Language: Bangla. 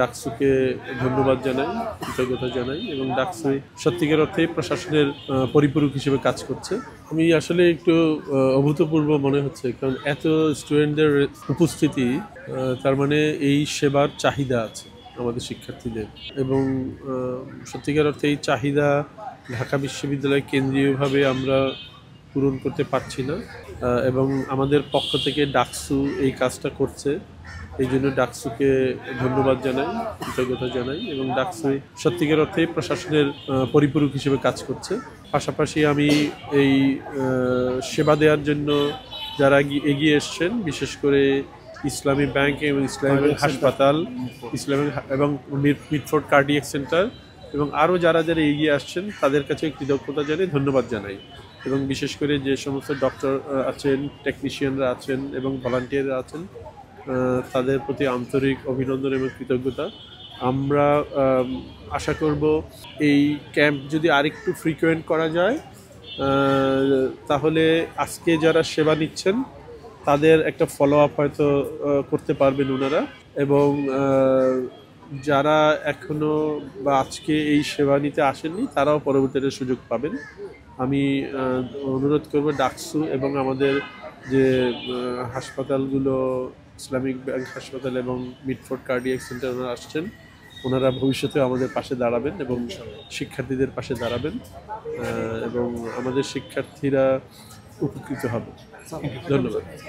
ডাকসুকে ধন্যবাদ জানাই, কৃতজ্ঞতা জানাই এবং ডাকসু সত্যিকার অর্থে প্রশাসনের পরিপূরক হিসেবে কাজ করছে। আমি আসলে একটু অভূতপূর্ব মনে হচ্ছে, কারণ এত স্টুডেন্টদের উপস্থিতি, তার মানে এই সেবার চাহিদা আছে আমাদের শিক্ষার্থীদের, এবং সত্যিকার অর্থে এই চাহিদা ঢাকা বিশ্ববিদ্যালয় কেন্দ্রীয়ভাবে আমরা পূরণ করতে পারছি না, এবং আমাদের পক্ষ থেকে ডাকসু এই কাজটা করছে। এই জন্য ডাকসুকে ধন্যবাদ জানাই, কৃতজ্ঞতা জানাই এবং ডাকসু সত্যিকার অর্থে প্রশাসনের পরিপূরক হিসেবে কাজ করছে। পাশাপাশি আমি এই সেবা দেওয়ার জন্য যারা এগিয়ে এসছেন, বিশেষ করে ইসলামী ব্যাংক এবং ইসলামী হাসপাতাল, ইসলামী এবং মিডফোর্ড কার্ডিয়াক সেন্টার এবং আরও যারা যারা এগিয়ে আসছেন তাদের কাছে কৃতজ্ঞতা জানাই, ধন্যবাদ জানাই। এবং বিশেষ করে যে সমস্ত ডক্টর আছেন, টেকনিশিয়ানরা আছেন এবং ভলান্টিয়াররা আছেন, তাদের প্রতি আন্তরিক অভিনন্দন এবং কৃতজ্ঞতা। আমরা আশা করব এই ক্যাম্প যদি আরেকটু ফ্রিকোয়েন্ট করা যায়, তাহলে আজকে যারা সেবা নিচ্ছেন তাদের একটা ফলো আপ হয়তো করতে পারবেন ওনারা, এবং যারা এখনও বা আজকে এই সেবা নিতে আসেননি তারাও পরবর্তীতে সুযোগ পাবেন। আমি অনুরোধ করব ডাকসু এবং আমাদের যে হাসপাতালগুলো, ইসলামিক ব্যাংক হাসপাতাল এবং মিডফোর্ড কার্ডিয়াক সেন্টার ওনারা আসছেন, ওনারা ভবিষ্যতে আমাদের পাশে দাঁড়াবেন এবং শিক্ষার্থীদের পাশে দাঁড়াবেন, এবং আমাদের শিক্ষার্থীরা উপকৃত হবে। ধন্যবাদ।